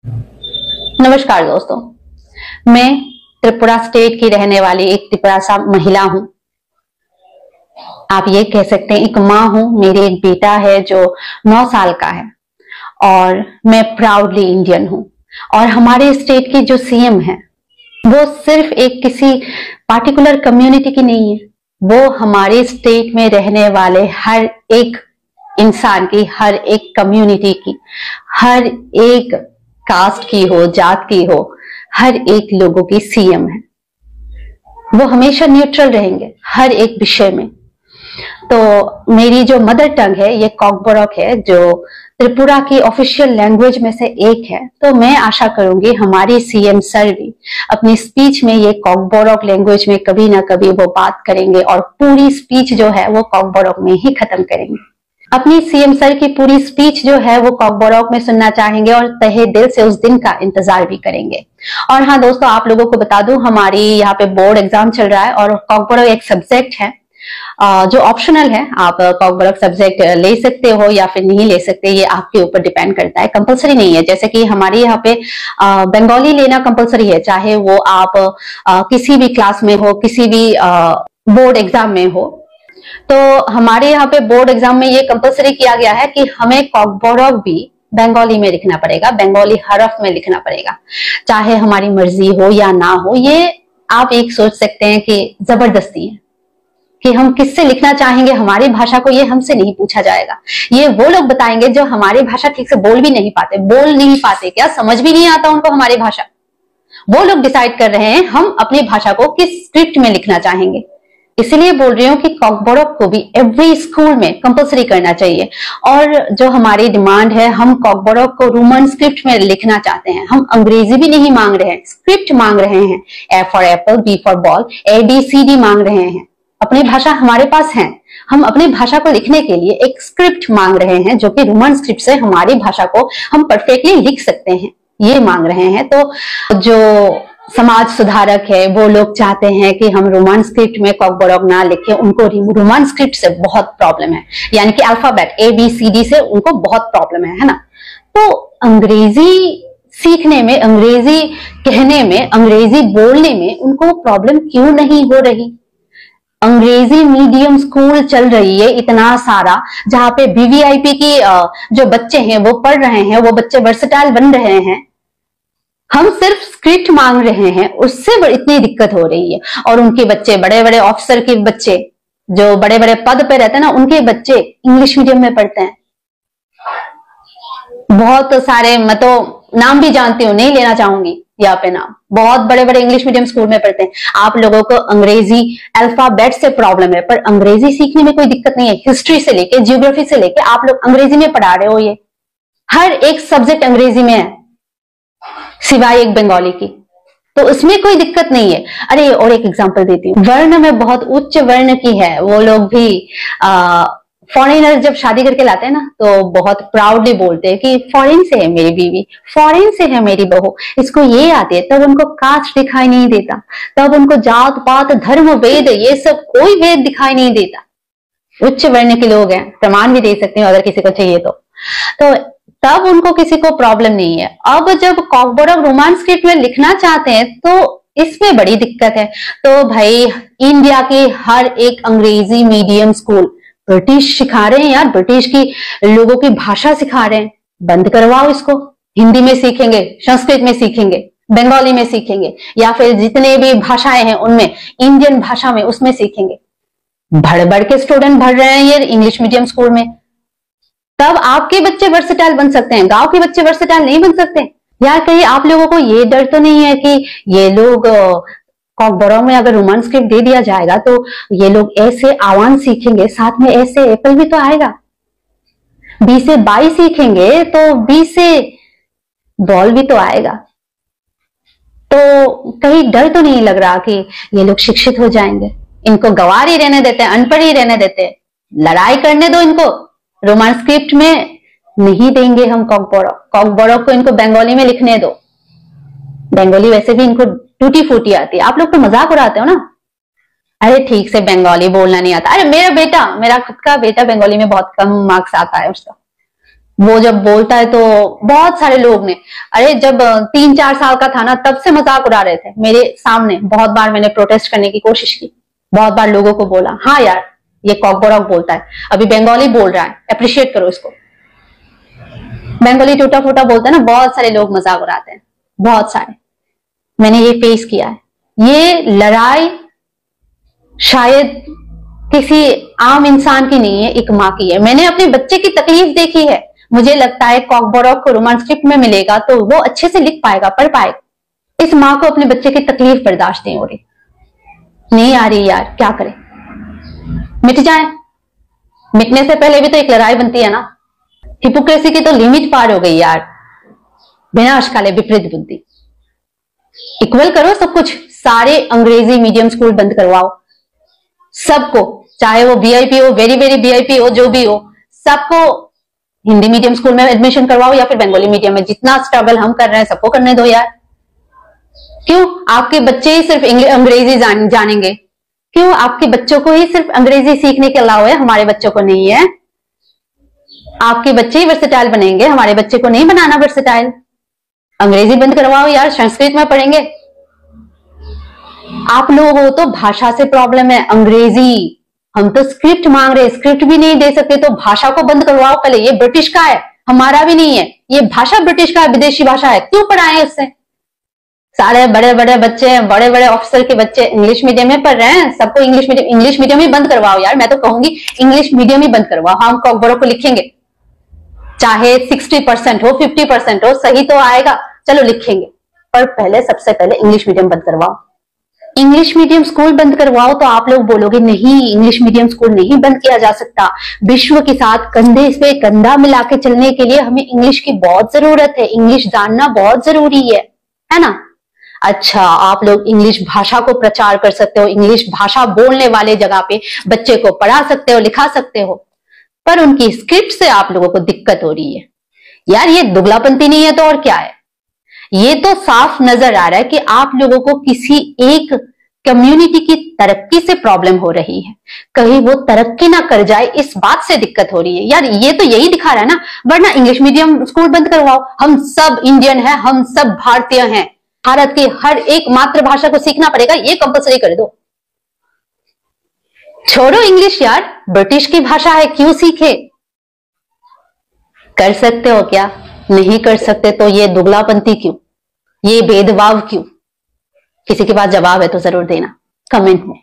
नमस्कार दोस्तों, मैं त्रिपुरा स्टेट की रहने वाली एक त्रिपुरा महिला हूं। आप ये कह सकते हैं एक माँ हूं। मेरे एक बेटा है जो 9 साल का है और मैं प्राउडली इंडियन हूं। और हमारे स्टेट की जो सीएम है वो सिर्फ एक किसी पार्टिकुलर कम्युनिटी की नहीं है, वो हमारे स्टेट में रहने वाले हर एक इंसान की, हर एक कम्युनिटी की, हर एक कास्ट की हो, जात की हो, हर एक लोगों की सीएम है। वो हमेशा न्यूट्रल रहेंगे हर एक विषय में। तो मेरी जो मदर टंग है ये कॉकबोरोक है, जो त्रिपुरा की ऑफिशियल लैंग्वेज में से एक है। तो मैं आशा करूंगी हमारी सीएम सर भी अपनी स्पीच में ये कॉकबोरोक लैंग्वेज में कभी ना कभी वो बात करेंगे और पूरी स्पीच जो है वो कॉकबोरोक में ही खत्म करेंगे। अपनी सीएम सर की पूरी स्पीच जो है वो कॉकबोरोक में सुनना चाहेंगे और तहे दिल से उस दिन का इंतजार भी करेंगे। और हाँ दोस्तों, आप लोगों को बता दूं, हमारी यहाँ पे बोर्ड एग्जाम चल रहा है और कॉकबोरोक एक सब्जेक्ट है जो ऑप्शनल है। आप कॉकबोरोक सब्जेक्ट ले सकते हो या फिर नहीं ले सकते, ये आपके ऊपर डिपेंड करता है, कंपलसरी नहीं है। जैसे कि हमारे यहाँ पे बंगाली लेना कंपलसरी है, चाहे वो आप किसी भी क्लास में हो, किसी भी बोर्ड एग्जाम में हो। तो हमारे यहाँ पे बोर्ड एग्जाम में ये कंपलसरी किया गया है कि हमें कॉकबोरोक भी बंगाली में लिखना पड़ेगा, बंगाली हरफ में लिखना पड़ेगा, चाहे हमारी मर्जी हो या ना हो। ये आप एक सोच सकते हैं कि जबरदस्ती है कि हम किससे लिखना चाहेंगे हमारी भाषा को, ये हमसे नहीं पूछा जाएगा। ये वो लोग बताएंगे जो हमारी भाषा ठीक से बोल नहीं पाते, क्या समझ भी नहीं आता उनको हमारी भाषा। वो लोग डिसाइड कर रहे हैं हम अपनी भाषा को किस स्क्रिप्ट में लिखना चाहेंगे। इसलिए बोल रही हूँ कि कॉकबोरोक को भी एवरी स्कूल में कंपलसरी करना चाहिए। और जो हमारी डिमांड है, हम कॉकबोरोक को रोमन स्क्रिप्ट में लिखना चाहते हैं। हम अंग्रेजी भी नहीं मांग रहे हैं, स्क्रिप्ट मांग रहे हैं। A for apple, B for ball, ABCD मांग रहे हैं। अपनी भाषा हमारे पास है, हम अपनी भाषा को लिखने के लिए एक स्क्रिप्ट मांग रहे हैं जो कि रोमन स्क्रिप्ट से हमारी भाषा को हम परफेक्टली लिख सकते हैं, ये मांग रहे हैं। तो जो समाज सुधारक है वो लोग चाहते हैं कि हम रोमन स्क्रिप्ट में कॉकबोरोक ना लिखें। उनको रोमन स्क्रिप्ट से बहुत प्रॉब्लम है, यानी कि अल्फाबेट ABCD से उनको बहुत प्रॉब्लम है ना। तो अंग्रेजी सीखने में, अंग्रेजी कहने में, अंग्रेजी बोलने में उनको प्रॉब्लम क्यों नहीं हो रही? अंग्रेजी मीडियम स्कूल चल रही है इतना सारा, जहां पे VVIP की जो बच्चे हैं वो पढ़ रहे हैं, वो बच्चे वर्सेटाइल बन रहे हैं। हम सिर्फ स्क्रिप्ट मांग रहे हैं, उससे इतनी दिक्कत हो रही है। और उनके बच्चे, बड़े बड़े ऑफिसर के बच्चे जो बड़े बड़े पद पे रहते हैं ना, उनके बच्चे इंग्लिश मीडियम में पढ़ते हैं। बहुत सारे, मैं तो नाम भी जानती हूँ, नहीं लेना चाहूंगी यहाँ पे नाम, बहुत बड़े बड़े इंग्लिश मीडियम स्कूल में पढ़ते हैं। आप लोगों को अंग्रेजी अल्फाबेट से प्रॉब्लम है, पर अंग्रेजी सीखने में कोई दिक्कत नहीं है। हिस्ट्री से लेके, जियोग्राफी से लेके आप लोग अंग्रेजी में पढ़ा रहे हो। ये हर एक सब्जेक्ट अंग्रेजी में है सिवाय एक बंगाली की, तो उसमें कोई दिक्कत नहीं है। अरे और एक एग्जांपल देती हूँ, वर्ण में बहुत उच्च वर्ण की है, वो लोग भी फॉरेनर जब शादी करके लाते हैं ना तो बहुत प्राउडली बोलते हैं कि फॉरेन से है मेरी बीवी, फॉरेन से है मेरी बहू, इसको ये आती है। तब उनको कास्ट दिखाई नहीं देता, तब उनको जात पात धर्म वेद ये सब कोई वेद दिखाई नहीं देता। उच्च वर्ण के लोग हैं, प्रमाण भी दे सकते हो अगर किसी को चाहिए तो तब उनको किसी को प्रॉब्लम नहीं है। अब जब कॉकबोरोक रोमन स्क्रिप्ट में लिखना चाहते हैं तो इसमें बड़ी दिक्कत है। तो भाई, इंडिया के हर एक अंग्रेजी मीडियम स्कूल ब्रिटिश सिखा रहे हैं यार, ब्रिटिश की लोगों की भाषा सिखा रहे हैं। बंद करवाओ इसको। हिंदी में सीखेंगे, संस्कृत में सीखेंगे, बंगाली में सीखेंगे, या फिर जितने भी भाषाएं हैं उनमें, इंडियन भाषा में उसमें सीखेंगे। भड़ भड़ के स्टूडेंट भर रहे हैं ये इंग्लिश मीडियम स्कूल में। तब आपके बच्चे वर्सेटाइल बन सकते हैं, गांव के बच्चे वर्सेटाइल नहीं बन सकते यार। कहीं आप लोगों को ये डर तो नहीं है कि ये लोग कॉकबोरोक में अगर रोमन स्क्रिप्ट दे दिया जाएगा तो ये लोग ऐसे आवान सीखेंगे, साथ में ऐसे एप्पल भी तो आएगा। बी से बाई सीखेंगे तो बी से बॉल भी तो आएगा। तो कहीं डर तो नहीं लग रहा कि ये लोग शिक्षित हो जाएंगे? इनको गंवार ही रहने देते हैं, अनपढ़ ही रहने देते हैं, लड़ाई करने दो इनको। रोमन स्क्रिप्ट में नहीं देंगे हम कॉकबोरोक को इनको बंगाली में लिखने दो। बंगाली वैसे भी इनको टूटी फूटी आती है। आप लोग तो मजाक उड़ाते हो ना, अरे ठीक से बंगाली बोलना नहीं आता। अरे मेरा खुद का बेटा बंगाली में बहुत कम मार्क्स आता है उसका, वो जब बोलता है तो बहुत सारे लोग ने, अरे जब 3-4 साल का था ना तब से मजाक उड़ा रहे थे मेरे सामने। बहुत बार मैंने प्रोटेस्ट करने की कोशिश की, बहुत बार लोगों को बोला हाँ यार ये कॉकबोरॉक बोलता है, अभी बंगाली बोल रहा है, अप्रिशिएट करो इसको। बंगाली टूटा फूटा बोलता है ना, बहुत सारे लोग मजाक उड़ाते हैं, बहुत सारे। मैंने ये फेस किया है। ये लड़ाई शायद किसी आम इंसान की नहीं है, एक माँ की है। मैंने अपने बच्चे की तकलीफ देखी है। मुझे लगता है कॉकबोरॉक को रोमान स्क्रिप्ट में मिलेगा तो वो अच्छे से लिख पाएगा, पढ़ पाएगा। इस माँ को अपने बच्चे की तकलीफ बर्दाश्त नहीं हो रही, नहीं आ रही यार, क्या करें? मिट जाए। मिटने से पहले भी तो एक लड़ाई बनती है ना। हिपोक्रेसी की तो लिमिट पार हो गई यार। विनाश काले विपरीत बुद्धि। इक्वल करो सब कुछ। सारे अंग्रेजी मीडियम स्कूल बंद करवाओ सबको, चाहे वो वीआईपी हो, वेरी वेरी वीआईपी हो, जो भी हो, सबको हिंदी मीडियम स्कूल में एडमिशन करवाओ या फिर बंगाली मीडियम में। जितना स्ट्रगल हम कर रहे हैं सबको करने दो यार। क्यों आपके बच्चे ही सिर्फ अंग्रेजी जानेंगे? क्यों आपके बच्चों को ही सिर्फ अंग्रेजी सीखने के अलावा है, हमारे बच्चों को नहीं है? आपके बच्चे ही वर्सेटाइल बनेंगे, हमारे बच्चे को नहीं बनाना वर्सेटाइल। अंग्रेजी बंद करवाओ यार, संस्कृत में पढ़ेंगे। आप लोगों को तो भाषा से प्रॉब्लम है, अंग्रेजी। हम तो स्क्रिप्ट मांग रहे हैं, स्क्रिप्ट भी नहीं दे सकते तो भाषा को बंद करवाओ पहले। ये ब्रिटिश का है, हमारा भी नहीं है। ये भाषा ब्रिटिश का है, विदेशी भाषा है, क्यों पढ़ाएं उससे? सारे बड़े बड़े बच्चे, बड़े बड़े ऑफिसर के बच्चे इंग्लिश मीडियम में पढ़ रहे हैं। सबको इंग्लिश मीडियम ही बंद करवाओ यार। मैं तो कहूंगी इंग्लिश मीडियम ही बंद करवाओ। हम कॉकबोरॉक को लिखेंगे, चाहे 60% हो, 50% हो, सही तो आएगा, चलो लिखेंगे, पर पहले सबसे पहले इंग्लिश मीडियम बंद करवाओ। इंग्लिश मीडियम स्कूल बंद करवाओ तो आप लोग बोलोगे नहीं, इंग्लिश मीडियम स्कूल नहीं बंद किया जा सकता। विश्व के साथ कंधे पे कंधा मिला के चलने के लिए हमें इंग्लिश की बहुत जरूरत है। इंग्लिश जानना बहुत जरूरी है ना? अच्छा, आप लोग इंग्लिश भाषा को प्रचार कर सकते हो, इंग्लिश भाषा बोलने वाले जगह पे बच्चे को पढ़ा सकते हो, लिखा सकते हो, पर उनकी स्क्रिप्ट से आप लोगों को दिक्कत हो रही है यार। ये दुगलापंती नहीं है तो और क्या है? ये तो साफ नजर आ रहा है कि आप लोगों को किसी एक कम्युनिटी की तरक्की से प्रॉब्लम हो रही है, कहीं वो तरक्की ना कर जाए इस बात से दिक्कत हो रही है यार। ये तो यही दिखा रहा है ना, वरना इंग्लिश मीडियम स्कूल बंद करवाओ। हम सब इंडियन हैं, हम सब भारतीय हैं, भारत की हर एक मातृभाषा को सीखना पड़ेगा, ये कंपलसरी कर दो। छोड़ो इंग्लिश यार, ब्रिटिश की भाषा है, क्यों सीखे? कर सकते हो क्या? नहीं कर सकते तो ये दुगलापंती क्यों, ये भेदभाव क्यों? किसी के पास जवाब है तो जरूर देना कमेंट में।